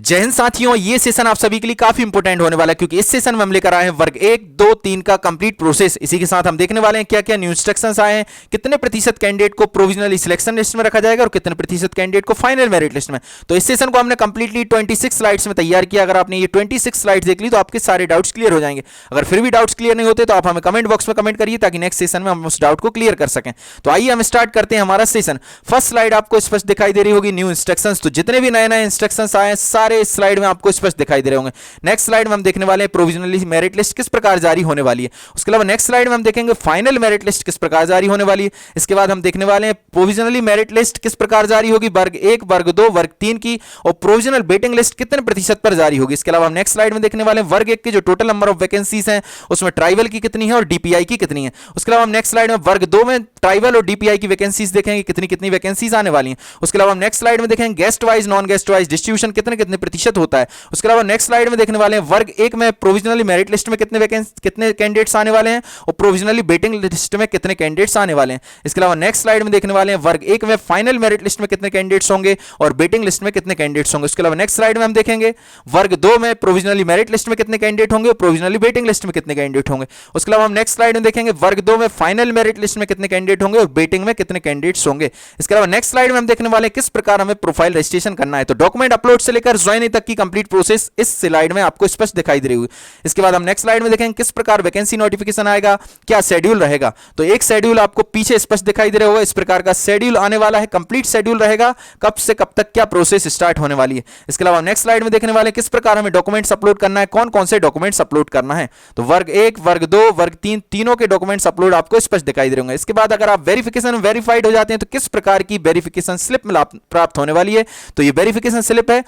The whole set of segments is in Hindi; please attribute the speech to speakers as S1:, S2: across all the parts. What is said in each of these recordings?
S1: जय हिंद साथियों, ये सेशन आप सभी के लिए काफी इंपॉर्टेंट होने वाला है क्योंकि इस सेशन में हम लेकर आए हैं वर्ग 1, 2, 3 का कंप्लीट प्रोसेस। इसी के साथ हम देखने वाले हैं क्या क्या न्यू इंस्ट्रक्शंस आए हैं, कितने प्रतिशत कैंडिडेट को प्रोविजनली सिलेक्शन लिस्ट में रखा जाएगा और कितने प्रतिशत कैंडिडेट को फाइनल मेरिट लिस्ट में। तो इस सेशन को हमने कंप्लीटली 26 स्लाइड्स में तैयार किया। अगर आपने ये 26 स्लाइड्स देख ली तो आपके सारे डाउट्स क्लियर हो जाएंगे। अगर फिर भी डाउट्स क्लियर नहीं होते तो आप हमें कमेंट बॉक्स में कमेंट करिए ताकि नेक्स्ट सेशन में हम उस डाउट को क्लियर कर सकें। तो आइए हम स्टार्ट करते हैं हमारा सेशन। फर्स्ट स्लाइड आपको स्पष्ट दिखाई दे रही होगी, न्यू इंस्ट्रक्शंस। तो जितने भी नए नए इंस्ट्रक्शंस आए सारे इस स्लाइड में आपको स्पष्ट दिखाई दे रहे होंगे। नेक्स्ट स्लाइड में हम देखने वाले हैं प्रोविजनली मेरिट लिस्ट किस प्रकार जारी होने वाली है। उसके अलावा नेक्स्ट स्लाइड में हम देखेंगे फाइनल मेरिट लिस्ट किस प्रकार जारी होने वाली है। इसके बाद हम देखने वाले हैं प्रोविजनली मेरिट लिस्ट किस प्रकार जारी होगी, वर्ग 1, वर्ग 2, वर्ग 3 की, और प्रोविजनल वेटिंग लिस्ट कितने प्रतिशत पर जारी होगी। इसके अलावा हम नेक्स्ट स्लाइड में देखने वाले हैं वर्ग 1 की जो टोटल नंबर ऑफ वैकेंसीज हैं उसमें ट्राइबल की कितनी है और डीपीआई की कितनी है। उसके अलावा हम नेक्स्ट स्लाइड में वर्ग 2 में ट्राइबल और डीपीआई की वैकेंसीज देखेंगे कितनी कितनी वैकेंसीज आने वाली हैं। उसके अलावा हम नेक्स्ट स्लाइड में देखेंगे guest wise non guest wise distribution कितने कितने प्रतिशत होता है। उसके अलावा नेक्स्ट स्लाइड में देखने वाले हैं वर्ग 1 में प्रोविजनली मेरिट लिस्ट में कितने कैंडिडेट्स आने वाले हैं और प्रोविजनली वेटिंग लिस्ट में कितने कैंडिडेट्स आने वाले हैं। इसके अलावा नेक्स्ट स्लाइड में देखने वाले हैं वर्ग 1 में फाइनल मेरिट लिस्ट में कितने कैंडिडेट्स होंगे और वेटिंग लिस्ट में कितने कैंडिडेट्स होंगे। उसके अलावा नेक्स्ट स्लाइड में हम देखेंगे वर्ग 2 में प्रोविजनली मेरिट लिस्ट में कितने कैंडिडेट होंगे और प्रोविजनली वेटिंग लिस्ट में कितने कैंडिडेट होंगे। उसके अलावा हम नेक्स्ट स्लाइड में देखेंगे वर्ग 2 में फाइनल मेरिट लिस्ट में कितने कैंडिडेट होंगे और वेटिंग में कितने कैंडिडेट्स होंगे। इसके अलावा नेक्स्ट स्लाइड में हम देखने वाले हैं किस प्रकार हमें प्रोफाइल रजिस्ट्रेशन करना है। तो डॉक्यूमेंट अपलोड से लेकर ज्वाइनिंग तक की कंप्लीट प्रोसेस इस स्लाइड में आपको स्पष्ट दिखाई दे रही होगी। इसके बाद हम नेक्स्ट स्लाइड में देखेंगे किस प्रकार वैकेंसी नोटिफिकेशन आएगा, क्या शेड्यूल रहेगा। तो एक शेड्यूल आपको पीछे स्पष्ट दिखाई दे रहा होगा, इस प्रकार का शेड्यूल आने वाला है, कंप्लीट शेड्यूल रहेगा, कब से कब तक क्या प्रोसेस स्टार्ट होने वाली है। इसके अलावा नेक्स्ट स्लाइड में देखने वाले किस प्रकार हमें डॉक्यूमेंट्स अपलोड करना है, कौन कौन से डॉक्यूमेंट्स अपलोड करना है। तो वर्ग 1, वर्ग 2, वर्ग 3 तीनों के डॉक्यूमेंट्स अपलोड आपको स्पष्ट दिखाई दे रहे होंगे। इसके बाद अगर आप वेरिफिकेशन वेरीफाइड हो जाते हैं तो किस प्रकार की वेरिफिकेशन स्लिप प्राप्त होने वाली है। तो ये वेरिफिकेशन स्लिप है।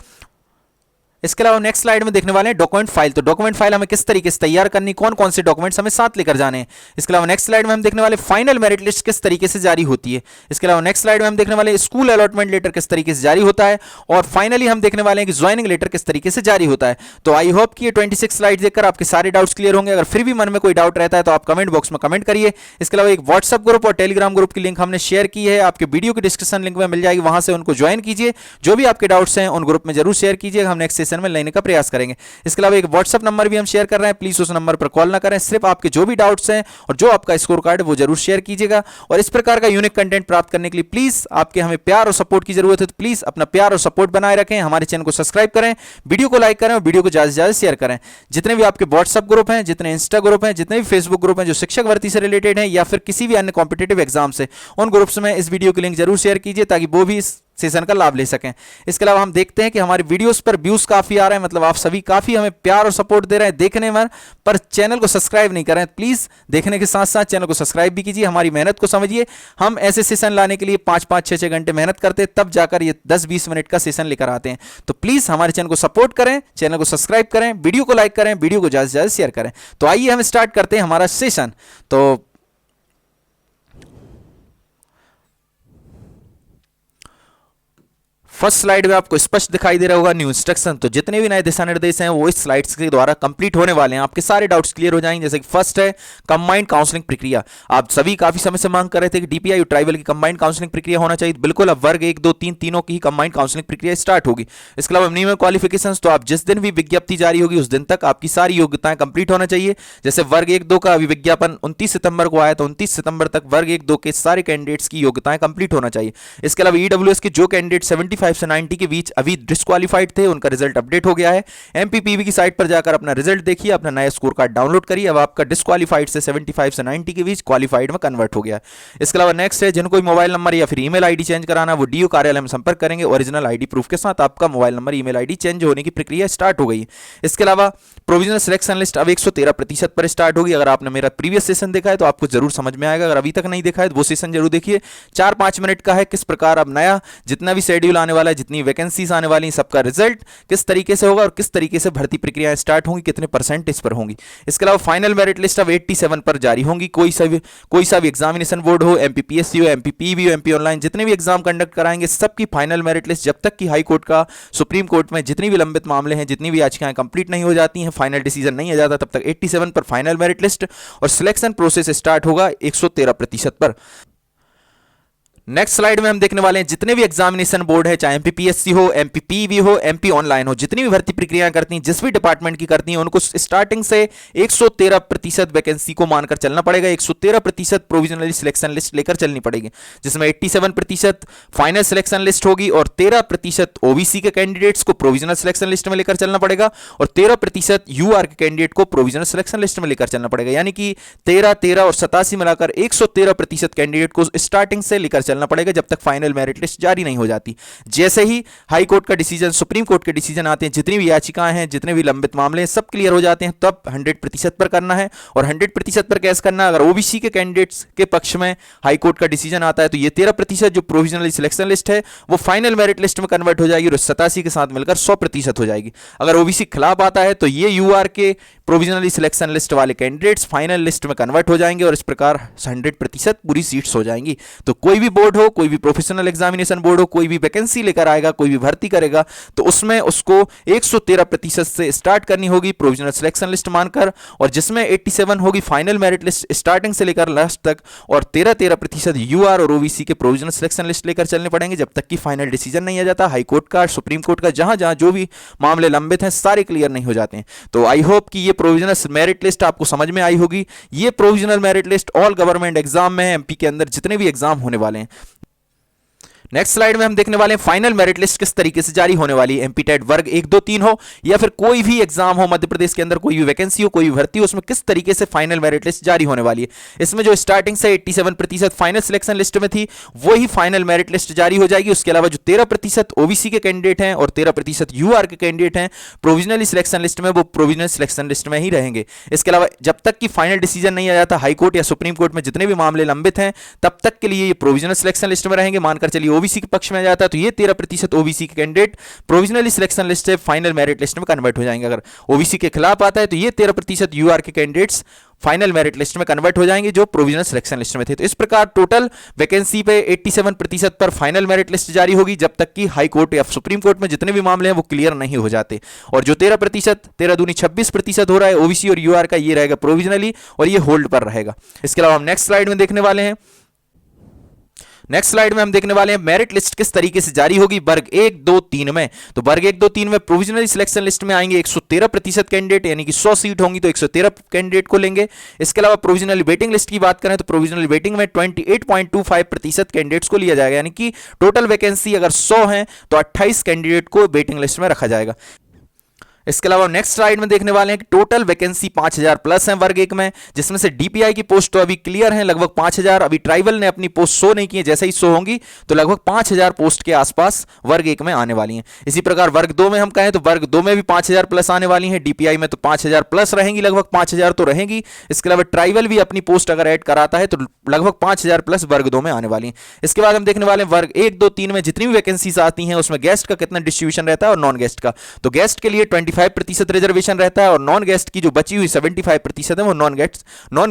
S1: इसके अलावा नेक्स्ट स्लाइड में देखने वाले हैं डॉक्यूमेंट फाइल। तो डॉक्यूमेंट फाइल हमें किस तरीके से तैयार करनी, कौन कौन से डॉक्यूमेंट्स हमें साथ लेकर जाने हैं। इसके अलावा नेक्स्ट स्लाइड में हम देखने वाले फाइनल मेरिट लिस्ट किस तरीके से जारी होती है। इसके अलावा नेक्स्ट स्लाइड में हम देखने वाले स्कूल अलॉटमेंट लेटर किस तरीके से जारी होता है और फाइनली हम देखने वाले हैं कि ज्वाइनिंग लेटर किस तरीके से जारी होता है। तो आई होप कि ये 26 स्लाइड देखकर आपके सारे डाउट्स क्लियर होंगे। अगर फिर भी मन में कोई डाउट रहता है तो आप कमेंट बॉक्स में कमेंट करिए। इसके अलावा एक व्हाट्सएप ग्रुप और टेलीग्राम ग्रुप की लिंक हमने शेयर की है, आपके वीडियो की डिस्क्रिप्शन लिंक में मिल जाएगी, वहां से उनको ज्वाइन कीजिए। जो भी आपके डाउट्स हैं उन ग्रुप में जरूर शेयर कीजिए, हम नेक्स्ट सेशन में लेने का प्रयास करेंगे। इसके अलावा एक व्हाट्सएप नंबर भी हम शेयर कर रहे हैं, प्लीज उस नंबर पर कॉल ना करें, सिर्फ आपके जो भी डाउट्स हैं और जो आपका स्कोर कार्ड है वो जरूर शेयर कीजिएगा। और इस प्रकार का यूनिक कंटेंट प्राप्त करने के लिए प्लीज आपके हमें प्यार और सपोर्ट की जरूरत है। तो प्लीज अपना प्यार और सपोर्ट बनाए रखें, हमारे चैनल को सब्सक्राइब करें, वीडियो को लाइक करें और वीडियो को ज्यादा से ज्यादा शेयर करें। जितने भी आपके व्हाट्सएप ग्रुप हैं, जितने इंस्टा ग्रुप हैं, जितने भी फेसबुक ग्रुप हैं जो शिक्षक भर्ती से रिलेटेड है या फिर किसी भी अन्य कॉम्पिटेटिव एग्जाम से, उन ग्रुप्स में इस वीडियो की लिंक जरूर शेयर कीजिए ताकि वो भी इस सेशन का लाभ ले सकें। इसके अलावा हम देखते हैं कि हमारे वीडियोस पर व्यूज काफी आ रहे हैं, मतलब आप सभी काफी हमें प्यार और सपोर्ट दे रहे हैं देखने में, पर चैनल को सब्सक्राइब नहीं कर रहे हैं। प्लीज देखने के साथ साथ चैनल को सब्सक्राइब भी कीजिए, हमारी मेहनत को समझिए। हम ऐसे सेशन लाने के लिए 5-5, 6-6 घंटे मेहनत करते हैं, तब जाकर ये 10-20 मिनट का सेशन लेकर आते हैं। तो प्लीज हमारे चैनल को सपोर्ट करें, चैनल को सब्सक्राइब करें, वीडियो को लाइक करें, वीडियो को ज्यादा से ज्यादा शेयर करें। तो आइए हम स्टार्ट करते हैं हमारा सेशन। तो फर्स्ट स्लाइड में आपको स्पष्ट दिखाई दे रहा होगा न्यू इंस्ट्रक्शन। तो जितने भी नए दिशा निर्देश हैं वो इस स्लाइड्स के द्वारा कंप्लीट होने वाले हैं, आपके सारे डाउट्स क्लियर हो जाएंगे। जैसे कि फर्स्ट है कंबाइंड काउंसलिंग प्रक्रिया। आप सभी काफी समय से मांग कर रहे थे कि डीपीआई और ट्राइबल की कंबाइंड काउंसलिंग प्रक्रिया होना चाहिए। बिल्कुल, अब वर्ग 1, 2, 3 तीनों की कंबाइंड काउंसलिंग प्रक्रिया स्टार्ट होगी। इसके अलावा मिनिमम क्वालिफिकेशंस, तो आप जिस दिन भी विज्ञप्ति जारी होगी उस दिन तक आपकी सारी योग्यताएं कंप्लीट होना चाहिए। जैसे वर्ग 1, 2 का अभी विज्ञापन 29 सितंबर को आया, तो 29 सितंबर तक वर्ग 1, 2 के सारे कैंडिडेट्स की योग्यताएं कंप्लीट होना चाहिए। इसके अलावा ईडब्ल्यूएस के जो कैंडिडेट 75 से 90 के बीच अभी डिस्क्वालीफाइड थे उनका रिजल्ट अपडेट हो गया है। एमपीपीबी की साइट पर जाकर अपना रिजल्ट देखिए, अपना नया स्कोर कार्ड डाउनलोड करिए। अब आपका डिस्क्वालीफाइड से 75 से 90 के बीच क्वालिफाइड में कन्वर्ट हो गया है। इसके अलावा नेक्स्ट है जिनको मोबाइल नंबर या फिर ईमेल आईडी चेंज कराना, वो डीओ कार्यालय में संपर्क करेंगे। ओरिजिनल आईडी प्रूफ के साथ आपका mobile number, email ID change होने की प्रक्रिया स्टार्ट हो गई है। इसके अलावा प्रोविजनल सिलेक्शन लिस्ट अब 113% पर स्टार्ट होगी। अगर आपने मेरा प्रीवियस सेशन देखा है तो आपको जरूर समझ में आएगा, अगर अभी तक नहीं देखा है तो वो सेशन जरूर देखिए। 4-5 मिनट का है, किस प्रकार अब नया जितना भी शेड्यूल आने वाला है, जितनी वैकेंसीज आने वाली, सबका रिजल्ट किस तरीके से होगा और किस तरीके से भर्ती प्रक्रियाएं स्टार्ट होंगी, कितने परसेंटेज पर होंगी। इसके अलावा फाइनल मेरिट लिस्ट अब 87 पर जारी होंगी। कोई सा भी एग्जामिनेशन बोर्ड हो, एमपीपीएससी हो, एमपीपीबी हो, एमपी ऑनलाइन, जितने भी एग्जाम कंडक्ट कराएंगे सबकी फाइनल मेरिट लिस्ट, जब तक कि हाई कोर्ट का, सुप्रीम कोर्ट में जितनी भी लंबित मामले हैं, जितनी भी याचिकाएं कंप्लीट नहीं हो जाती हैं, फाइनल डिसीजन नहीं आ जाता, तब तक 87 पर फाइनल मेरिट लिस्ट और सिलेक्शन प्रोसेस स्टार्ट होगा 113% पर। नेक्स्ट स्लाइड में हम देखने वाले हैं जितने भी एग्जामिनेशन बोर्ड है, चाहे एमपीपीएससी हो, एमपीपीवी हो, एमपी ऑनलाइन हो, जितनी भी भर्ती प्रक्रिया करती हैं, जिस भी डिपार्टमेंट की करती हैं, उनको स्टार्टिंग से 113% वैकेंसी को मानकर चलना पड़ेगा। 113% प्रोविजनली सिलेक्शन लिस्ट लेकर चलनी पड़ेगी, जिसमें 87% फाइनल सिलेक्शन लिस्ट होगी और 13% ओबीसी के कैंडिडेट्स को प्रोविजनल सिलेक्शन लिस्ट में लेकर चलना पड़ेगा और 13% यूआर के कैंडिडेट को प्रोविजनल सिलेक्शन लिस्ट में लेकर चलना पड़ेगा। यानी कि 13, 13 और 87 मिलाकर 113% कैंडिडेट को स्टार्टिंग से लेकर चलना पड़ेगा जब तक फाइनल मेरिट लिस्ट जारी नहीं हो जाती। जैसे ही हाई कोर्ट का डिसीजन, सुप्रीम कोर्ट के डिसीजन आते हैं, जितनी भी याचिकाएं हैं, जितने भी लंबित मामले हैं, सब क्लियर हो जाते हैं, तब 100% पर करना है और 100% पर कैसे करना है। अगर ओबीसी के कैंडिडेट्स के पक्ष में हाई कोर्ट का डिसीजन आता है तो ये 13% जो प्रोविजनली सिलेक्शन लिस्ट है वो फाइनल मेरिट लिस्ट में कन्वर्ट हो जाएगी और 87 के साथ मिलकर 100% हो जाएगी। अगर ओबीसी खिलाफ आता है तो ये यूआर के प्रोविजनली सिलेक्शन लिस्ट वाले कैंडिडेट्स फाइनल लिस्ट में कन्वर्ट हो जाएंगे और इस प्रकार 100% पूरी सीट्स हो जाएंगी। तो कोई भी बोर्ड हो, कोई भी प्रोफेशनल एग्जामिनेशन बोर्ड हो, कोई भी वैकेंसी लेकर आएगा, कोई भी भर्ती करेगा तो उसमें उसको 113% से स्टार्ट करनी होगी प्रोविजनल सिलेक्शन लिस्ट मानकर, और जिसमें 87 होगी फाइनल मेरिट लिस्ट स्टार्टिंग से लेकर लास्ट तक, और 13% यूआर और ओबीसी के प्रोविजनल सिलेक्शन लिस्ट लेकर चलने पड़ेंगे जब तक कि फाइनल डिसीजन नहीं आ जाता। हाई कोर्ट का, सुप्रीम कोर्ट का, जहां जहां जो भी मामले लंबित हैं सारे क्लियर नहीं हो जाते हैं। तो आई होप कि ये प्रोविजनल मेरिट लिस्ट आपको समझ में आई होगी। ये provisional merit list all government exam में है, एमपी के अंदर जितने भी एग्जाम होने वाले हैं। नेक्स्ट स्लाइड में हम देखने वाले हैं फाइनल मेरिट लिस्ट किस तरीके से जारी होने वाली है। एमपी टेट वर्ग 1, 2, 3 हो या फिर कोई भी एग्जाम हो मध्य प्रदेश के अंदर, कोई भी वैकेंसी हो, कोई भी भर्ती हो, उसमें किस तरीके से फाइनल मेरिट लिस्ट जारी होने वाली है। इसमें जो स्टार्टिंग से 87% फाइनल सिलेक्शन लिस्ट में थी वही फाइनल मेरिट लिस्ट जारी हो जाएगी। उसके अलावा जो 13% ओबीसी के कैंडिडेट हैं और 13% यूआर के कैंडिडेट हैं प्रोविजनली सिलेक्शन लिस्ट में, वो प्रोविजनल सिलेक्शन लिस्ट में ही रहेंगे। इसके अलावा जब तक कि फाइनल डिसीजन नहीं आ जाता हाई कोर्ट या सुप्रीम कोर्ट में, जितने भी मामले लंबित हैं तब तक के लिए ये प्रोविजनल सिलेक्शन लिस्ट में रहेंगे। मानकर चलिए ओबीसी के पक्ष में जाता है तो ये 13% ओबीसी के कैंडिडेट प्रोविजनली सिलेक्शन लिस्ट से फाइनल मेरिट लिस्ट में कन्वर्ट हो जाएंगे। अगर ओबीसी के खिलाफ आता है तो ये 13% यूआर के कैंडिडेट्स फाइनल मेरिट लिस्ट में कन्वर्ट हो जाएंगे जो प्रोविजनल सिलेक्शन लिस्ट में थे। तो इस प्रकार टोटल वैकेंसी पे 87% पर फाइनल मेरिट लिस्ट जारी होगी जब तक कि हाई कोर्ट या सुप्रीम कोर्ट में जितने भी मामले हैं वो क्लियर नहीं हो जाते। और जो 13%, 13 दूनी 26% हो रहा है ओबीसी और यूआर का, ये रहेगा प्रोविजनली और ये होल्ड पर रहेगा। इसके अलावा हम नेक्स्ट स्लाइड में देखने वाले हैं। नेक्स्ट स्लाइड में हम देखने वाले हैं मेरिट लिस्ट किस तरीके से जारी होगी वर्ग 1, 2, 3 में। तो वर्ग 1, 2, 3 में प्रोविजनली सिलेक्शन लिस्ट में आएंगे 113% कैंडिडेट, यानी कि 100 सीट होंगी तो 113 कैंडिडेट को लेंगे। इसके अलावा प्रोविजनली वेटिंग लिस्ट की बात करें तो प्रोविजनली वेटिंग में 28.25% कैंडिडेट्स को लिया जाएगा, यानी कि टोटल वैकेंसी अगर 100 है तो 28 कैंडिडेट को वेटिंग लिस्ट में रखा जाएगा। इसके अलावा नेक्स्ट स्लाइड में देखने वाले हैं कि टोटल वैकेंसी 5000 प्लस है वर्ग 1 में, जिसमें से डीपीआई की पोस्ट तो अभी क्लियर है लगभग 5000। अभी ट्राइबल ने अपनी पोस्ट शो नहीं की है, जैसे ही शो होंगी तो लगभग 5000 पोस्ट के आसपास वर्ग 1 में आने वाली हैं। इसी प्रकार वर्ग 2 में हम कहें तो वर्ग 2 में भी 5000 प्लस आने वाली हैं। डीपीआई में तो 5000 प्लस रहेंगी, लगभग 5000 तो रहेंगी। इसके अलावा ट्राइबल भी अपनी पोस्ट अगर ऐड कराता है तो लगभग 5000 प्लस वर्ग 2 में आने वाली हैं। इसके बाद हम देखने वाले हैं वर्ग 1, 2, 3 में जितनी भी वैकेंसीज आती हैं उसमें गेस्ट का कितना डिस्ट्रीब्यूशन रहता है और नॉन गेस्ट का। तो गेस्ट के लिए 25% रिजर्वेशन रहता है और नॉन गेस्ट की जो बची हुई 75% है वो नॉन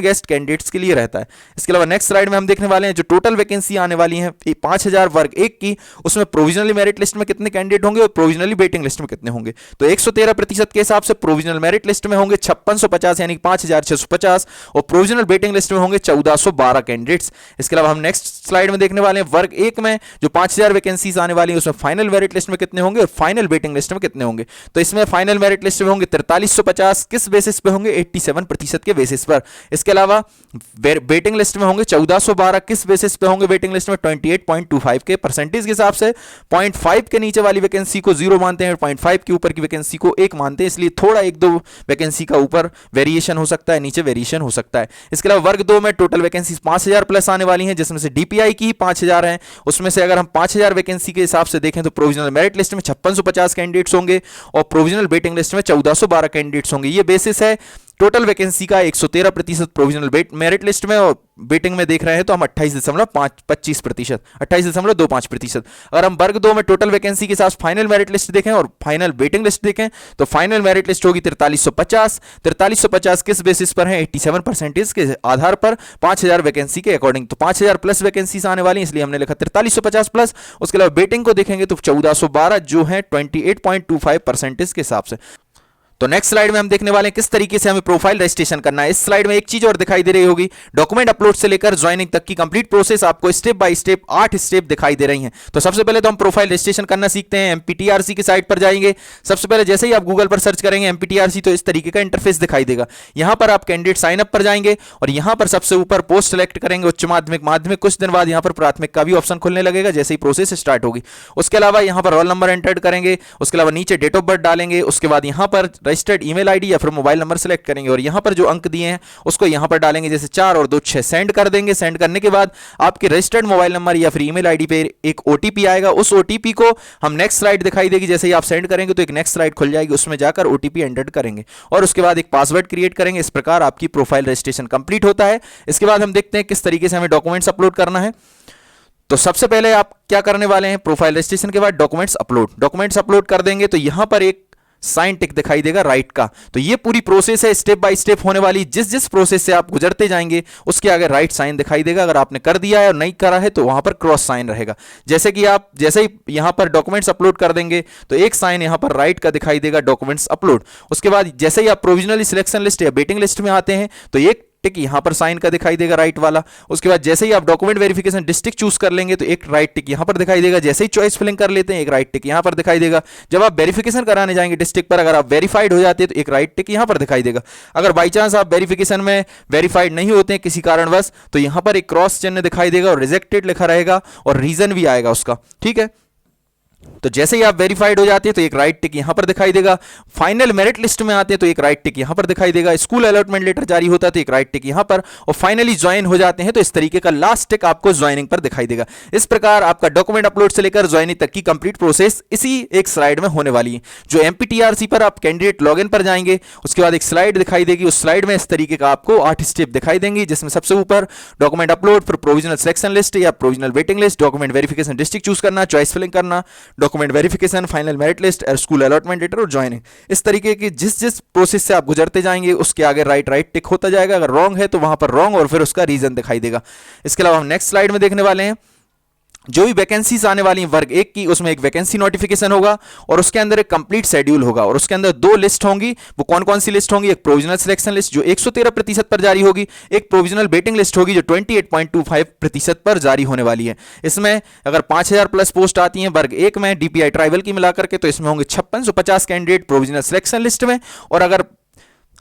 S1: गेस्ट कैंडिडेट्स के लिए रहता है। इसके अलावा नेक्स्ट स्लाइड में हम देखने वाले हैं जो टोटल वैकेंसी आने वाली है 5000 वर्ग 1 की, उसमें प्रोविजनली मेरिट लिस्ट में कितने कैंडिडेट होंगे और प्रोविजनली वेटिंग लिस्ट में कितने होंगे। तो 113% के हिसाब से प्रोविजनल मेरिट लिस्ट में होंगे 5650 यानी 5650 और प्रोविजनल वेटिंग लिस्ट में होंगे 1412 कैंडिडेट्स। इसके अलावा हम नेक्स्ट स्लाइड में देखने वाले हैं वर्ग 1 में जो 5000 वैकेंसीज आने वाली है उसमें फाइनल मेरिट लिस्ट में कितने होंगे और फाइनल वेटिंग लिस्ट में कितने होंगे। तो इसमें फाइनल मेरिट लिस्ट में होंगे 4350, किस बेसिस पे होंगे 87% के बेसिस पर। इसके अलावा वेटिंग लिस्ट में होंगे 1412, किस बेसिस पे होंगे वेटिंग लिस्ट में 28.25 के परसेंटेज के हिसाब से। 0.5 के नीचे वाली वैकेंसी को 0 मानते हैं, 0.5 के ऊपर की वैकेंसी को 1 मानते हैं, इसलिए थोड़ा 1-2 वैकेंसी का ऊपर वेरिएशन हो सकता है, नीचे वेरिएशन हो सकता है। इसके अलावा वर्ग 2 में टोटल वैकेंसी 5000 प्लस आने वाली हैं, जिसमें से डीपीआई की ही 5000 हैं। उसमें से अगर हम 5000 वैकेंसी के हिसाब से देखें तो प्रोविजनल मेरिट लिस्ट में 5650 कैंडिडेट्स होंगे और प्रोविजनल वेटिंग लिस्ट में 1412 कैंडिडेट्स होंगे। ये बेसिस है टोटल वैकेंसी का 113% प्रोविजनल मेरिट लिस्ट में, और वेटिंग में देख रहे हैं तो हम 28.25%, 28.25%। अगर हम वर्ग 2 में टोटल वैकेंसी के साथ फाइनल मेरिट लिस्ट देखें और फाइनल वेटिंग लिस्ट देखें तो फाइनल मेरिट लिस्ट होगी 4350। 4350 किस बेसिस पर है 87% के आधार पर 5000 वैकेंसी के अकॉर्डिंग। तो 5000 प्लस वैकेंसीज आने वाली, इसलिए हमने लिखा 4350 प्लस। उसके अलावा वेटिंग को देखेंगे तो 1412 जो है 28.25% के हिसाब से। तो नेक्स्ट स्लाइड में हम देखने वाले हैं किस तरीके से हमें प्रोफाइल रजिस्ट्रेशन करना है। इस स्लाइड में एक चीज और दिखाई दे रही होगी, डॉक्यूमेंट अपलोड से लेकर ज्वाइनिंग तक की कंप्लीट प्रोसेस आपको स्टेप बाय स्टेप 8 स्टेप दिखाई दे रही हैं। तो सबसे पहले तो हम प्रोफाइल रजिस्ट्रेशन करना सीखते हैं। एमपीटीआरसी की साइट पर जाएंगे। सबसे पहले जैसे ही आप गूगल पर सर्च करेंगे एमपीटीआरसी तो इस तरीके का इंटरफेस दिखाई देगा। यहां पर आप कैंडिडेट साइन अप पर जाएंगे और यहां पर सबसे ऊपर पोस्ट सेलेक्ट करेंगे, उच्च माध्यमिक, माध्यमिक। कुछ दिन बाद यहां पर प्राथमिक का भी ऑप्शन खुलने लगेगा जैसे ही प्रोसेस स्टार्ट होगी। उसके अलावा यहां पर रोल नंबर एंटर करेंगे, उसके अलावा नीचे डेट ऑफ बर्थ डालेंगे, उसके बाद यहां पर रजिस्टर्ड ईमेल आईडी या फिर मोबाइल नंबर सेलेक्ट करेंगे और यहां पर जो अंक दिए हैं उसको यहां पर डालेंगे, जैसे 4 और 2 6 सेंड कर देंगे। सेंड करने के बाद आपके रजिस्टर्ड मोबाइल नंबर या फिर ईमेल आईडी पे एक ओटीपी आएगा। उस ओटीपी को हम नेक्स्ट स्लाइड दिखाई देगी, जैसे ही आप सेंड करेंगे तो एक नेक्स्ट स्लाइड खुल जाएगी, उसमें जाकर ओटीपी एंटर करेंगे और उसके बाद एक पासवर्ड क्रिएट करेंगे। इस प्रकार आपकी प्रोफाइल रजिस्ट्रेशन कंप्लीट होता है। इसके बाद हम देखते हैं किस तरीके से हमें डॉक्यूमेंट्स अपलोड करना है। तो सबसे पहले आप क्या करने वाले हैं, प्रोफाइल रजिस्ट्रेशन के बाद डॉक्यूमेंट्स अपलोड कर देंगे तो यहां पर एक साइन टिक दिखाई देगा राइट का। तो ये पूरी प्रोसेस है स्टेप बाय स्टेप होने वाली। जिस जिस प्रोसेस से आप गुजरते जाएंगे उसके आगे राइट साइन दिखाई देगा। अगर आपने कर दिया है और नहीं करा है तो वहां पर क्रॉस साइन रहेगा। जैसे कि आप जैसे ही यहां पर डॉक्यूमेंट्स अपलोड कर देंगे तो एक साइन यहां पर राइट का दिखाई देगा, डॉक्यूमेंट्स अपलोड। उसके बाद जैसे ही आप प्रोविजनली सिलेक्शन लिस्ट या वेटिंग लिस्ट में आते हैं तो एक टिक यहां पर साइन का दिखाई देगा राइट वाला। उसके बाद जैसे ही आप डॉक्यूमेंट वेरिफिकेशन डिस्ट्रिक्ट चूज कर लेंगे तो एक राइट टिक यहां पर दिखाई देगा। जैसे ही चॉइस फिलिंग कर लेते हैं एक राइट टिक यहां पर दिखाई देगा। जब आप वेरिफिकेशन कराने जाएंगे डिस्ट्रिक्ट पर, अगर आप वेरीफाइड हो जाते हैं तो एक राइट टिक यहां पर दिखाई देगा। अगर बाई चांस आप वेरिफिकेशन में वेरीफाइड नहीं होते हैं किसी कारणवश तो यहां पर एक क्रॉस चिन्ह दिखाई देगा और रिजेक्टेड लिखा रहेगा और रीजन भी आएगा उसका, ठीक है। तो जैसे ही आप वेरीफाइड हो जाते हैं तो एक राइट टिक यहां पर दिखाई देगा। फाइनल मेरिट लिस्ट में आते हैं तो एक राइट टिक यहां पर दिखाई देगा। स्कूल अलॉटमेंट लेटर जारी होता है तो एक राइट टिक यहां पर, और फाइनली ज्वाइन हो जाते हैं तो इस तरीके का लास्ट टिक आपको ज्वाइनिंग पर दिखाई देगा। इस प्रकार आपका डॉक्यूमेंट अपलोड से लेकर ज्वाइनिंग तक की कंप्लीट प्रोसेस इसी एक स्लाइड में होने वाली है। जो एमपीटीआरसी पर आप कैंडिडेट लॉगिन पर जाएंगे उसके बाद एक स्लाइड दिखाई देगी। उस स्लाइड में इस तरीके का आपको 8 स्टेप दिखाई देंगी, जिसमें सबसे ऊपर डॉक्यूमेंट अपलोड, फिर प्रोविजनल सिलेक्शन लिस्ट या provisional waiting list, document verification district choose करना, चॉइस फिलिंग करना, document verification, final merit list, school allotment letter और ज्वाइनिंग। इस तरीके की जिस जिस प्रोसेस से आप गुजरते जाएंगे उसके आगे राइट टिक होता जाएगा। अगर रॉन्ग है तो वहां पर रॉन्ग और फिर उसका रीजन दिखाई देगा। इसके अलावा हम नेक्स्ट स्लाइड में देखने वाले हैं जो भी वैकेंसीज आने वाली हैं वर्ग 1 की, उसमें एक वैकेंसी नोटिफिकेशन होगा और उसके अंदर एक कंप्लीट शेड्यूल होगा और उसके अंदर 2 लिस्ट होंगी। वो कौन कौन सी लिस्ट होंगी, एक प्रोविजनल सिलेक्शन लिस्ट जो 113% पर जारी होगी, एक प्रोविजनल वेटिंग लिस्ट होगी जो 28.25% पर जारी होने वाली है। इसमें अगर 5000 प्लस पोस्ट आती हैं वर्ग 1 में डीपीआई ट्राइबल की मिलाकर के तो इसमें होंगे 5650 कैंडिडेट प्रोविजनल सिलेक्शन लिस्ट में, और अगर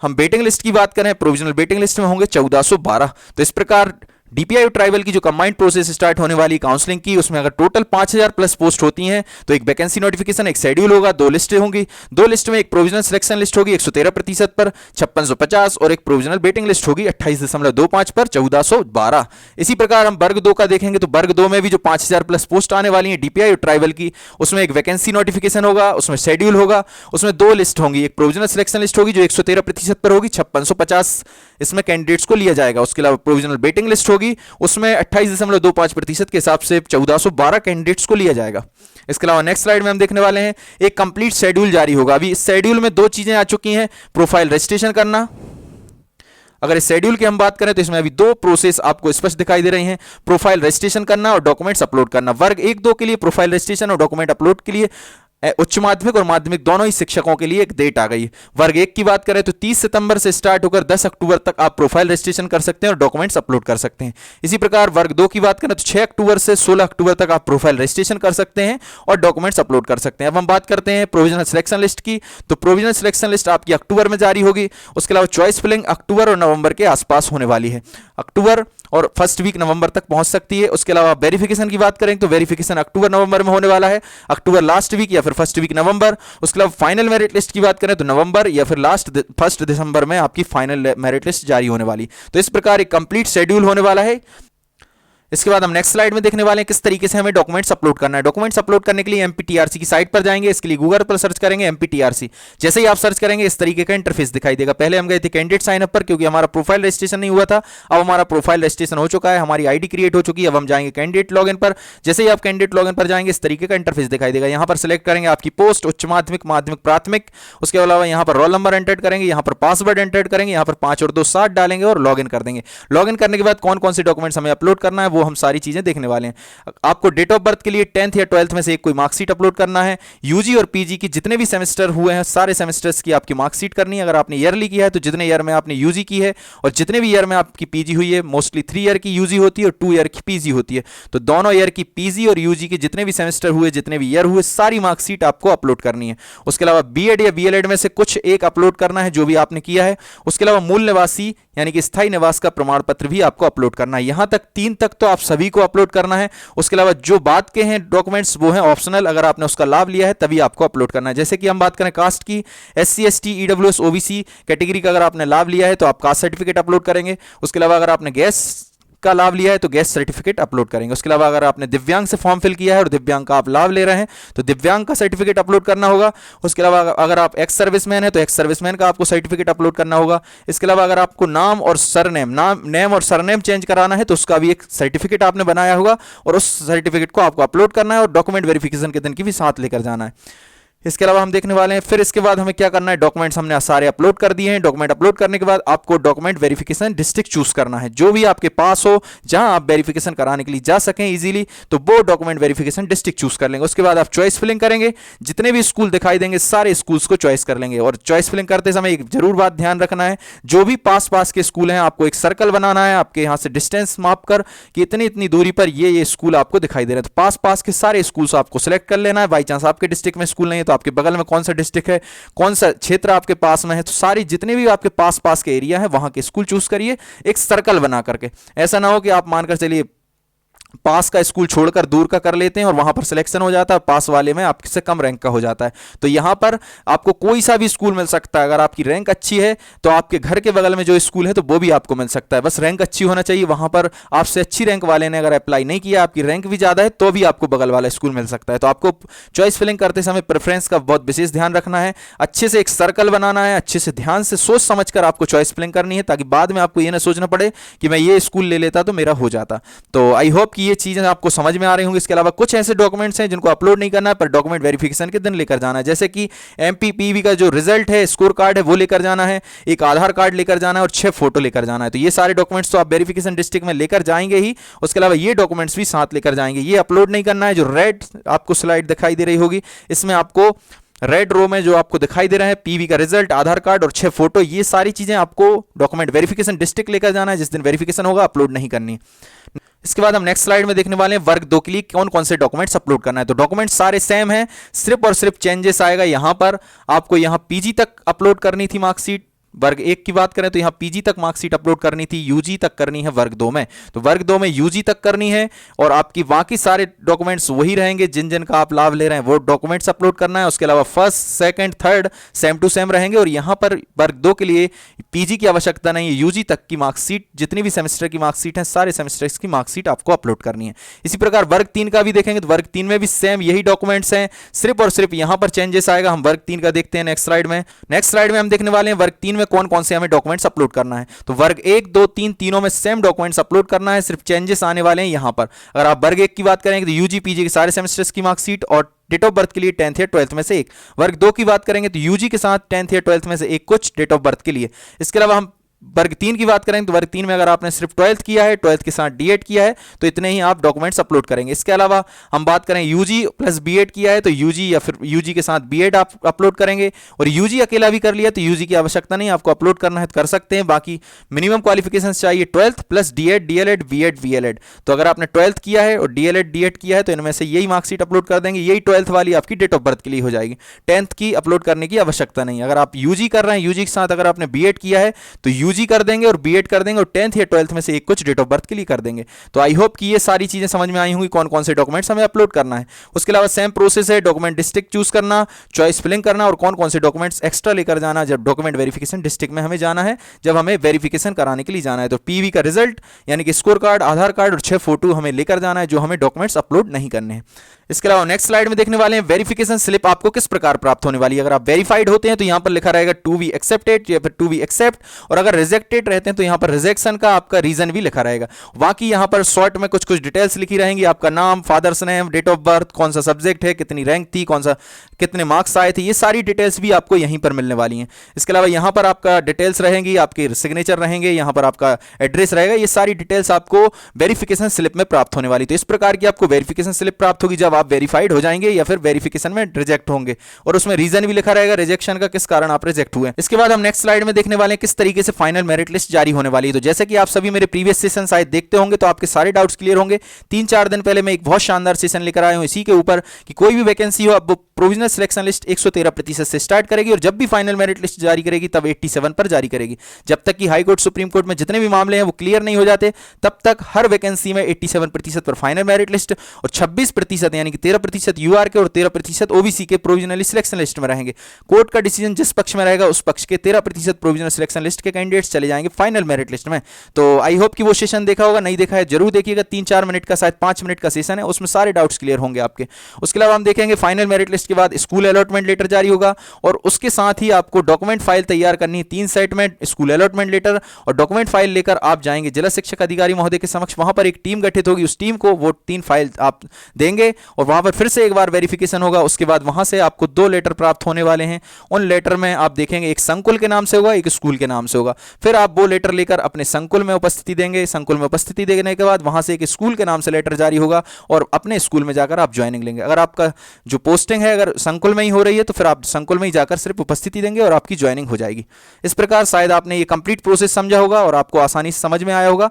S1: हम वेटिंग लिस्ट की बात करें प्रोविजनल वेटिंग लिस्ट में होंगे 1412। तो इस प्रकार डीपीआई ट्राइबल की जो कंबाइंड प्रोसेस स्टार्ट होने वाली काउंसलिंग की, उसमें अगर टोटल 5000 प्लस पोस्ट होती हैं तो एक वैकेंसी नोटिफिकेशन, एक शेड्यूल होगा, 2 लिस्टें होंगी। 2 लिस्ट में एक प्रोविजनल सिलेक्शन लिस्ट होगी 113% पर 5650 और एक प्रोविजनल वेटिंग लिस्ट होगी 28.25 पर 1412। इसी प्रकार हम वर्ग 2 का देखेंगे तो वर्ग 2 में भी जो 5000 प्लस पोस्ट आने वाली है डीपीआई ट्राइबल की, उसमें एक वैकेंसी नोटिफिकेशन होगा, उसमें शेड्यूल होगा, उसमें 2 लिस्ट होंगी। एक प्रोविजनल सिलेक्शन लिस्ट होगी जो 113% पर होगी 5650 इसमें कैंडिडेट्स को लिया जाएगा। उसके अलावा प्रोविजनल वेटिंग लिस्ट होगी उसमें 28.25% के हिसाब से 1412 कैंडिडेट्स को लिया जाएगा। इसके अलावा नेक्स्ट स्लाइड में हम देखने वाले हैं एक कंप्लीट शेड्यूल जारी होगा। अभी इस शेड्यूल में 2 चीजें आ चुकी हैं, प्रोफाइल रजिस्ट्रेशन करना। अगर इस शेड्यूल की हम बात करें तो इसमें अभी 2 प्रोसेस आपको स्पष्ट दिखाई दे रही हैं, प्रोफाइल रजिस्ट्रेशन करना और डॉक्यूमेंट्स अपलोड करना। वर्ग 1-2 के लिए प्रोफाइल रजिस्ट्रेशन और डॉक्यूमेंट अपलोड के लिए उच्च माध्यमिक और माध्यमिक दोनों ही शिक्षकों के लिए एक डेट आ गई। वर्ग 1 की बात करें तो 30 सितंबर से स्टार्ट होकर 10 अक्टूबर तक आप प्रोफाइल रजिस्ट्रेशन कर सकते हैं और डॉक्यूमेंट्स अपलोड कर सकते हैं। इसी प्रकार वर्ग 2 की बात करें तो 6 अक्टूबर से 16 अक्टूबर तक आप प्रोफाइल रजिस्ट्रेशन कर सकते हैं और डॉक्यूमेंट्स अपलोड कर सकते हैं। अब हम बात करते हैं प्रोविजनल सिलेक्शन लिस्ट की, तो प्रोविजनल सिलेक्शन लिस्ट आपकी अक्टूबर में जारी होगी। उसके अलावा चॉइस फिलिंग अक्टूबर और नवंबर के आसपास होने वाली है, अक्टूबर और फर्स्ट वीक नवंबर तक पहुंच सकती है। उसके अलावा वेरिफिकेशन की बात करें तो वेरिफिकेशन अक्टूबर नवंबर में होने वाला है, अक्टूबर लास्ट वीक या फिर फर्स्ट वीक नवंबर। उसके अलावा फाइनल मेरिट लिस्ट की बात करें तो नवंबर या फिर फर्स्ट दिसंबर में आपकी फाइनल मेरिट लिस्ट जारी होने वाली। तो इस प्रकार एक कंप्लीट शेड्यूल होने वाला है। इसके बाद हम नेक्स्ट स्लाइड में देखने वाले हैं किस तरीके से हमें डॉक्यूमेंट्स अपलोड करना है। डॉक्यूमेंट्स अपलोड करने के लिए एमपीटीआरसी की साइट पर जाएंगे। इसके लिए गूगल पर सर्च करेंगे एमपीटीआरसी। जैसे ही आप सर्च करेंगे इस तरीके का इंटरफेस दिखाई देगा। पहले हम गए थे कैंडिडेट साइन अप पर क्योंकि हमारा प्रोफाइल रजिस्ट्रेशन नहीं हुआ था, अब हमारा प्रोफाइल रजिस्ट्रेशन हो चुका है, हमारी आईडी क्रिएट हो चुकी है। अब हम जाएंगे कैंडिडेट लॉगिन पर। जैसे ही आप कैंडिडेट लॉगिन पर जाएंगे इस तरीके का इंटरफेस दिखाई देगा। यहाँ पर सिलेक्ट करेंगे आपकी पोस्ट, उच्च माध्यमिक, माध्यमिक, प्राथमिक। उसके अलावा यहाँ पर रोल नंबर एंटर करेंगे, यहाँ पर पासवर्ड एंटर करेंगे, यहाँ पर 5 और 2 7 डालेंगे और लॉगिन कर देंगे। लॉगिन करने के बाद कौन कौन से डॉक्यूमेंट्स हमें अपलोड करना है वो हम सारी चीज़ें देखने वाले हैं। आपको डेट ऑफ बर्थ के लिए 10th या 12th में से एक कोई मार्कशीट अपलोड करना है। यूजी और पीजी की जितने भी सेमेस्टर हुए हैं सारे सेमेस्टर्स की आपकी मार्कशीट करनी है। अगर आपने ईयरली किया है तो जितने ईयर में आपने यूजी की है और जितने भी ईयर में आपकी पीजी हुई है, मोस्टली 3 ईयर की यूजी होती है और 2 ईयर की पीजी होती है, तो दोनों ईयर की पीजी और यूजी के जितने भी सेमेस्टर हुए, जितने भी ईयर हुए, सारी मार्कशीट आपको अपलोड करनी है। उसके अलावा बीएड या बीएलएड में से कुछ एक अपलोड करना है जो भी आपने किया है। उसके अलावा मूल निवासी यानी कि स्थायी निवास का प्रमाण पत्र भी आपको अपलोड करना है। यहां तक 3 तक तो आप सभी को अपलोड करना है। उसके अलावा जो बात के हैं डॉक्यूमेंट्स वो हैं ऑप्शनल, अगर आपने उसका लाभ लिया है तभी आपको अपलोड करना है। जैसे कि हम बात करें कास्ट की, SC ST EWS OBC category का अगर आपने लाभ लिया है तो आप कास्ट सर्टिफिकेट अपलोड करेंगे। उसके अलावा अगर आपने गैस का लाभ लिया है तो गैस सर्टिफिकेट अपलोड करेंगे। उसके अलावा अगर आपने दिव्यांग से फॉर्म फिल किया है और दिव्यांग का आप लाभ ले रहे हैं तो दिव्यांग का सर्टिफिकेट अपलोड करना होगा। उसके अलावा अगर आप एक्स सर्विसमैन है तो एक्स सर्विसमैन का आपको सर्टिफिकेट अपलोड करना होगा। इसके अलावा अगर आपको नाम और सरनेम नेम और सरनेम चेंज कराना है तो उसका भी एक सर्टिफिकेट आपने बनाया होगा और उस सर्टिफिकेट को आपको अपलोड करना है और डॉक्यूमेंट वेरिफिकेशन के दिन की भी साथ लेकर जाना है। इसके अलावा हम देखने वाले हैं फिर इसके बाद हमें क्या करना है, डॉक्यूमेंट्स हमने सारे अपलोड कर दिए हैं। डॉक्यूमेंट अपलोड करने के बाद आपको डॉक्यूमेंट वेरिफिकेशन डिस्ट्रिक्ट चूज करना है। जो भी आपके पास हो जहां आप वेरिफिकेशन कराने के लिए जा सकें इजीली, तो वो डॉक्यूमेंट वेरिफिकेशन डिस्ट्रिक्ट चूज कर लेंगे। उसके बाद आप चॉइस फिलिंग करेंगे, जितने भी स्कूल दिखाई देंगे सारे स्कूल्स को चॉइस कर लेंगे। और चॉइस फिलिंग करते समय एक जरूर बात ध्यान रखना है, जो भी पास के स्कूल हैं आपको एक सर्कल बनाना है, आपके यहाँ से डिस्टेंस माप कर कि इतनी इतनी दूरी पर ये स्कूल आपको दिखाई दे रहे हैं। तो पास के सारे स्कूल्स आपको सिलेक्ट कर लेना है। बाई चांस आपके डिस्ट्रिक्ट में स्कूल नहीं है तो आपके बगल में कौन सा डिस्ट्रिक्ट है, कौन सा क्षेत्र आपके पास में है, तो सारी जितने भी आपके पास के एरिया है वहां के स्कूल चूज करिए एक सर्कल बना करके। ऐसा ना हो कि आप मानकर चलिए पास का स्कूल छोड़कर दूर का कर लेते हैं और वहां पर सिलेक्शन हो जाता है, पास वाले में आपसे कम रैंक का हो जाता है। तो यहां पर आपको कोई सा भी स्कूल मिल सकता है। अगर आपकी रैंक अच्छी है तो आपके घर के बगल में जो स्कूल है तो वो भी आपको मिल सकता है, बस रैंक अच्छी होना चाहिए। वहां पर आपसे अच्छी रैंक वाले ने अगर अप्लाई नहीं किया, आपकी रैंक भी ज्यादा है, तो भी आपको बगल वाला स्कूल मिल सकता है। तो आपको चॉइस फिलिंग करते समय प्रेफरेंस का बहुत विशेष ध्यान रखना है, अच्छे से एक सर्कल बनाना है, अच्छे से ध्यान से सोच समझ कर आपको चॉइस फिलिंग करनी है, ताकि बाद में आपको यह ना सोचना पड़े कि मैं ये स्कूल ले लेता तो मेरा हो जाता। तो आई होप कि ये चीजें आपको समझ में आ रही होंगी। इसके अलावा कुछ ऐसे डॉक्यूमेंट्स हैं जिनको अपलोड नहीं करना है पर डॉक्यूमेंट वेरिफिकेशन के दिन लेकर जाना है, जैसे कि MPPV का जो रिजल्ट है, स्कोर कार्ड है, वो लेकर जाना है, एक आधार कार्ड लेकर जाना है और 6 फोटो लेकर जाना है। तो ये सारे डॉक्यूमेंट्स तो आप वेरिफिकेशन डिस्ट्रिक्ट में लेकर जाएंगे ही। उसके अलावा ये डॉक्यूमेंट्स भी साथ लेकर जाएंगे। ये अपलोड नहीं करना है। जो रेड आपको स्लाइड दिखाई दे रही होगी इसमें आपको रेड रो में जो आपको दिखाई दे रहा है पीवी का रिजल्ट, आधार कार्ड और 6 फोटो, ये सारी चीजें आपको डॉक्यूमेंट वेरिफिकेशन डिस्ट्रिक्ट लेकर जाना है। जिस दिन वेरिफिकेशन होगा अपलोड नहीं करनी। इसके बाद हम नेक्स्ट स्लाइड में देखने वाले हैं वर्ग 2 के लिए कौन कौन से डॉक्यूमेंट्स अपलोड करना है। तो डॉक्यूमेंट्स सारे सेम हैं, सिर्फ और सिर्फ चेंजेस आएगा। यहां पर आपको यहां पीजी तक अपलोड करनी थी मार्कशीट। वर्ग 1 की बात करें तो यहां पीजी तक मार्कशीट अपलोड करनी थी, यूजी तक करनी है वर्ग 2 में। तो वर्ग 2 में यूजी तक करनी है और आपकी बाकी सारे डॉक्यूमेंट्स वही रहेंगे जिन जिन का आप लाभ ले रहे हैं, वो डॉक्यूमेंट्स अपलोड करना है। उसके अलावा first, second, third same to same रहेंगे और यहां पर वर्ग 2 के लिए पीजी की आवश्यकता नहीं है। यूजी तक की मार्कशीट, जितनी भी सेमेस्टर की मार्कशीट है, सारे सेमेस्टर्स की मार्कशीट आपको अपलोड करनी है। इसी प्रकार वर्ग 3 का भी देखेंगे तो वर्ग 3 में भी सेम यही डॉक्यूमेंट्स हैं, सिर्फ और सिर्फ यहां पर चेंजेस आएगा। हम वर्ग 3 का देखते हैं नेक्स्ट स्लाइड में। नेक्स्ट स्लाइड में हम देखने वाले हैं वर्ग 3 में कौन कौन से हमें डॉक्यूमेंट्स अपलोड करना है। तो वर्ग 1, 2, 3 तीनों में सेम डॉक्यूमेंट्स अपलोड करना है, सिर्फ चेंजेस आने वाले हैं यहां पर। अगर आप वर्ग 1 की बात करेंगे तो यूजी पीजी के सारे सेमेस्टर्स की मार्कशीट और डेट ऑफ बर्थ के लिए 10th या 12th में से एक। वर्ग 2 की बात करेंगे तो यूजी के साथ 10th या 12th में से एक कुछ डेट ऑफ बर्थ के लिए। इसके अलावा हम वर्ग 3 की बात करेंगे तो वर्ग 3 में अगर आपने सिर्फ 12th किया है, 12th के साथ D.Ed किया है तो इतने ही आप डॉक्यूमेंट्स अपलोड करेंगे। इसके अलावा हम बात करें यूजी प्लस B.Ed किया है तो यूजी या फिर यूजी के साथ B.Ed आप अपलोड करेंगे। और यूजी अकेला भी कर लिया तो यूजी की आवश्यकता नहीं, आपको अपलोड करना है तो कर सकते हैं। बाकी मिनिमम क्वालिफिकेशन चाहिए 12th plus D.Ed, DLED, B.Ed, VLED। तो अगर आपने 12th किया है और DLED, D.Ed किया है तो इनमें से यही मार्कशीट अपलोड कर देंगे, यही 12th वाली आपकी डेट ऑफ बर्थ के लिए हो जाएगी। 10th की अपलोड करने की आवश्यकता नहीं। अगर आप यूजी कर रहे हैं, यूजी के साथ अगर आपने B.Ed किया है तो यूजी कर देंगे और B.Ed कर देंगे और 10th या 12th में से एक कुछ डेट ऑफ बर्थ के लिए कर देंगे। तो आई होप कि ये सारी चीजें समझ में आई होंगी कौन कौन से डॉक्यूमेंट्स हमें अपलोड करना है। उसके अलावा सेम प्रोसेस है, डॉक्यूमेंट डिस्ट्रिक्ट चूज करना, चॉइस फिलिंग करना और कौन कौन से डॉक्यूमेंट्स एक्स्ट्रा लेकर जाना जब डॉक्यूमेंट वेरिफिकेशन डिस्ट्रिक्ट में हमें जाना है, जब हमें वेरिफिकेशन कराने के लिए जाना है। तो पीवी का रिजल्ट यानी कि स्कोर कार्ड, आधार कार्ड और 6 फोटो हमें लेकर जाना है, जो हमें डॉक्यूमेंट्स अपलोड नहीं करने हैं। इसके अलावा नेक्स्ट स्लाइड में देखने वाले हैं वेरिफिकेशन स्लिप आपको किस प्रकार प्राप्त होने वाली है। अगर आप वेरीफाइड होते हैं तो यहां पर लिखा रहेगा टू बी एक्सेप्टेड या फिर टू बी एक्सेप्ट, और अगर रिजेक्टेड रहते हैं तो यहां पर रिजेक्शन का आपका रीजन भी लिखा रहेगा। बाकी यहां पर शॉर्ट में कुछ डिटेल्स लिखी रहेंगी, आपका नाम, father's name, date of birth, कौन सा सब्जेक्ट है, कितनी रैंक थी, कौन सा कितने मार्क्स आए थे, ये सारी डिटेल्स भी आपको यहीं पर मिलने वाली हैं। इसके अलावा यहां पर आपका डिटेल्स रहेंगी, आपके सिग्नेचर रहेंगे, यहां पर आपका एड्रेस रहेगा, ये सारी डिटेल्स आपको वेरिफिकेशन स्लिप में प्राप्त होने वाली। तो इस प्रकार की आपको वेरिफिकेशन स्लिप प्राप्त होगी जब आप वेरीफाइड हो जाएंगे या फिर वेरिफिकेशन में रिजेक्ट होंगे, और उसमें रीजन भी लिखा रहेगा रिजेक्शन का, किस कारण आप रिजेक्ट हुए। इसके बाद हम नेक्स्ट स्लाइड में देखने वाले हैं किस तरीके से फाइनल मेरिट लिस्ट जारी होने वाली है। तो जैसे कि आप सभी मेरे प्रीवियस सेशन शायद देखते होंगे तो आपके सारे डाउट्स क्लियर होंगे। 3-4 दिन पहले मैं एक बहुत शानदार सेशन लेकर आया हूं इसी के ऊपर कि कोई भी वैकेंसी हो, अब वो प्रोविजनल सिलेक्शन लिस्ट 113% से स्टार्ट करेगी और जब भी फाइनल मेरिट लिस्ट जारी करेगी तब 87 पर जारी करेगी। जब तक कि हाई कोर्ट, सुप्रीम कोर्ट में जितने भी मामले हैं वो क्लियर नहीं हो जाते तब तक हर वैकेंसी में 87% पर फाइनल मेरिट लिस्ट और 26% यानी कि 13% यूआर के और 13% ओबीसी के प्रोविजनली सिलेक्शन लिस्ट में रहेंगे। कोर्ट का डिसीजन जिस पक्ष में रहेगा उस पक्ष के 13% प्रोविजनल सिलेक्शन लिस्ट के कैंडिडेट्स चले जाएंगे फाइनल मेरिट लिस्ट में। तो आई होप कि वो सेशन देखा होगा, नहीं देखा है जरूर देखिएगा। 3-4 मिनट का, शायद 5 मिनट का सेशन है, उसमें सारे डाउट्स क्लियर होंगे आपके। उसके अलावा हम देखेंगे फाइनल मेरिट लिस्ट के बाद स्कूल अलॉटमेंट लेटर जारी होगा और उसके साथ ही आपको डॉक्यूमेंट फाइल तैयार करनी है। 3 सेट में स्कूल अलॉटमेंट लेटर और डॉक्यूमेंट फाइल लेकर आप जाएंगे जिला शिक्षक अधिकारी महोदय के समक्ष। वहां पर एक टीम गठित होगी, उस टीम को वो 3 फाइल आप देंगे और वहां पर फिर से एक बार वेरिफिकेशन होगा। उसके बाद वहां से आपको 2 लेटर प्राप्त होने वाले हैं। उन लेटर में आप देखेंगे एक संकुल के नाम से होगा, एक स्कूल के नाम से होगा। फिर आप वो लेटर लेकर अपने संकुल में उपस्थिति देंगे। संकुल में उपस्थिति देने के बाद वहां से एक स्कूल के नाम से लेटर जारी होगा और अपने स्कूल में जाकर आप ज्वाइनिंग लेंगे। अगर आपका जो पोस्टिंग है अगर संकुल में ही हो रही है तो फिर आप संकुल में ही जाकर सिर्फ उपस्थिति देंगे और आपकी ज्वाइनिंग हो जाएगी। इस प्रकार शायद आपने ये कंप्लीट प्रोसेस समझा होगा और आपको आसानी से समझ में आया होगा।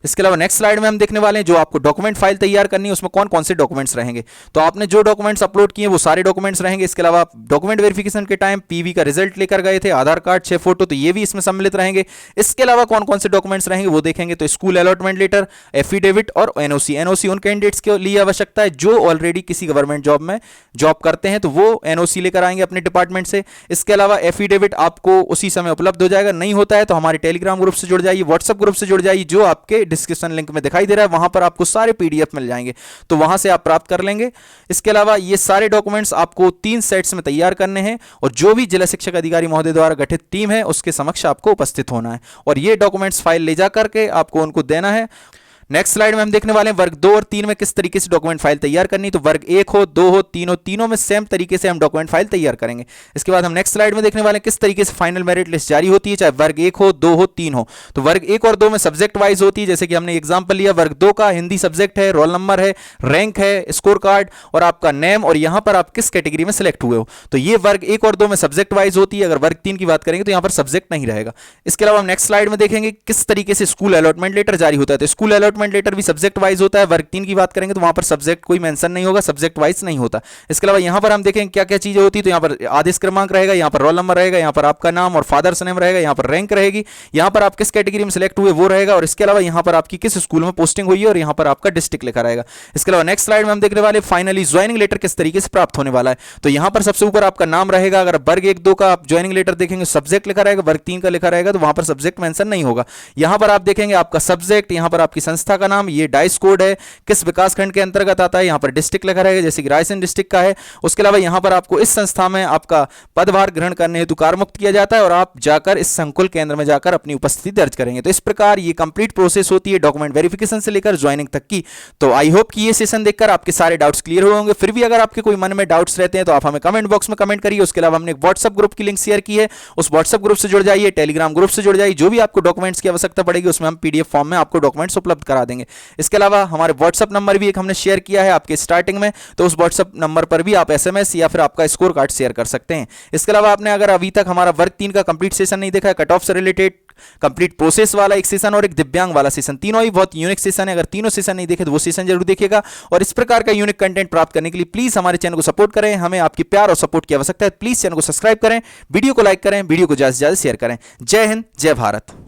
S1: इसके अलावा नेक्स्ट स्लाइड में हम देखने वाले हैं जो आपको डॉक्यूमेंट फाइल तैयार करनी है उसमें कौन कौन से डॉक्यूमेंट्स रहेंगे। तो आपने जो डॉक्यूमेंट्स अपलोड किए वो सारे डॉक्यूमेंट्स रहेंगे। इसके अलावा डॉक्यूमेंट वेरिफिकेशन के टाइम पीवी का रिजल्ट लेकर गए थे, आधार कार्ड, 6 फोटो, तो ये भी इसमें सम्मिलित रहेंगे। इसके अलावा कौन कौन से डॉक्यूमेंट्स रहेंगे वो देखेंगे। तो स्कूल अलॉटमेंट लेटर, एफिडेविट और एनओसी। एनओसी उन कैंडिडेट्स के लिए आवश्यकता है जो ऑलरेडी किसी गवर्नमेंट जॉब में जॉब करते हैं, तो वो एनओसी लेकर आएंगे अपने डिपार्टमेंट से। इसके अलावा एफिडेविट आपको उसी समय उपलब्ध हो जाएगा, नहीं होता है तो हमारे टेलीग्राम ग्रुप से जुड़ जाइए, व्हाट्सएप ग्रुप से जुड़ जाइए, जो आपके डिस्क्रिप्शन लिंक में दिखाई दे रहा है। वहां पर आपको सारे पीडीएफ मिल जाएंगे, तो वहां से आप प्राप्त कर लेंगे। इसके अलावा ये सारे डॉक्यूमेंट्स आपको 3 सेट्स में तैयार करने हैं और जो भी जिला शिक्षक अधिकारी महोदय द्वारा गठित टीम है उसके समक्ष आपको उपस्थित होना है और ये डॉक्यूमेंट्स फाइल ले जाकर के आपको उनको देना है। नेक्स्ट स्लाइड में हम देखने वाले हैं वर्ग 2 और 3 में किस तरीके से डॉक्यूमेंट फाइल तैयार करनी। तो वर्ग 1 हो, 2 हो, 3 हो, तीनों में सेम तरीके से हम डॉक्यूमेंट फाइल तैयार करेंगे। इसके बाद हम नेक्स्ट स्लाइड में देखने वाले हैं किस तरीके से फाइनल मेरिट लिस्ट जारी होती है, चाहे वर्ग 1 हो, 2 हो, 3 हो। तो वर्ग 1 और 2 में सब्जेक्ट वाइज होती है, जैसे कि हमने एग्जाम्पल लिया। वर्ग 2 का हिंदी सब्जेक्ट है, रोल नंबर है, रैंक है, स्कोर कार्ड और आपका नेम और यहां पर आप किस कैटेगरी में सिलेक्ट हुए हो। तो ये वर्ग 1 और 2 में सब्जेक्ट वाइज होती है। अगर वर्ग 3 की बात करेंगे तो यहां पर सब्जेक्ट नहीं रहेगा। इसके अलावा हम नेक्स्ट स्लाइड में देखेंगे किस तरीके से स्कूल अलॉटमेंट लेटर जारी होता है। तो स्कूल अलॉटमेंट लेटर भी सब्जेक्ट वाइज होता है। वर्ग 3 की बात करेंगे तो वहां पर सब्जेक्ट कोई मेंशन नहीं होगा, सब्जेक्ट वाइज नहीं होता। इसके अलावा यहां पर हम देखेंगे क्या क्या चीजें होती है। तो यहां पर आदेश क्रमांक रहेगा, यहां पर रोल नंबर रहेगा, यहां पर आपका नाम और फादर्स नेम रहेगा, यहां पर रैंक रहेगी, यहां पर आप किस कैटेगरी में सिलेक्ट हुए वो रहेगा और इसके अलावा यहां पर आपकी किस स्कूल में पोस्टिंग हुई है और यहां पर आपका डिस्ट्रिक्ट लिखा रहेगा। इसके अलावा नेक्स्ट स्लाइड में हम देखने वाले फाइनली ज्वाइनिंग लेटर किस तरीके से प्राप्त होने वाला है। तो यहां पर सबसे ऊपर आपका नाम रहेगा। अगर वर्ग 1, 2 का आप ज्वाइनिंग लेटर देखेंगे सब्जेक्ट लिखा रहेगा, वर्ग 3 का लिखा रहेगा तो वहां पर सब्जेक्ट मेंशन नहीं होगा। यहां पर आप देखेंगे आपका सब्जेक्ट, यहां पर आपकी संस्था का नाम, ये डाइस कोड है, किस विकास खंड के अंतर्गत आता है, यहां पर डिस्ट्रिक्ट लिखा रहेगा जैसे कि रायसेन डिस्ट्रिक्ट का है। उसके अलावा यहां पर आपको इस संस्था में आपका पदभार ग्रहण करने हेतु कार्यमुक्त किया जाता है और आप जाकर इस संकुल केंद्र में जाकर अपनी उपस्थिति दर्ज करेंगे। तो इस प्रकार ये कंप्लीट प्रोसेस होती है डॉक्यूमेंट वेरिफिकेशन से लेकर ज्वाइनिंग तक की। तो आई होप कि ये सेशन देखकर आपके सारे डाउट्स क्लियर हो होंगे। फिर भी अगर आपके कोई मन में डाउट्स रहते हैं तो आप हमें कमेंट बॉक्स में कमेंट करिए। उसके अलावा हमने एक व्हाट्सएप ग्रुप की लिंक शेयर की है, उस व्हाट्सएप ग्रुप से जुड़ जाइए, टेलीग्राम ग्रुप से जुड़ जाइए। जो भी आपको डॉक्यूमेंट्स की आवश्यकता पड़ेगी उसमें हम पीडीएफ फॉर्म में आपको डॉक्यूमेंट्स उपलब्ध करा देंगे। इसके अलावा हमारे व्हाट्सएप नंबर भी एक हमने शेयर किया है आपके स्टार्टिंग में, तो उस व्हाट्सएप नंबर पर भी आप एसएमएस या फिर आपका स्कोर कार्ड शेयर कर सकते हैं। इसके अलावा आपने अगर अभी तक हमारा वर्ग 3 का कंप्लीट सेशन नहीं देखा है, कट ऑफ से रिलेटेड कंप्लीट प्रोसेस वाला एक सेशन और एक दिव्यांग वाला सेशन, तीनों ही बहुत यूनिक सेशन है। अगर तीनों सेशन नहीं देखे तो वो सेशन जरूर देखिएगा। और इस प्रकार का यूनिक कंटेंट प्राप्त करने के लिए प्लीज हमारे चैनल को सपोर्ट करें। हमें आपकी प्यार और सपोर्ट की आवश्यकता है। प्लीज चैनल को सब्सक्राइब करें, वीडियो को लाइक करें, वीडियो को ज्यादा से ज्यादा शेयर करें। जय हिंद, जय भारत।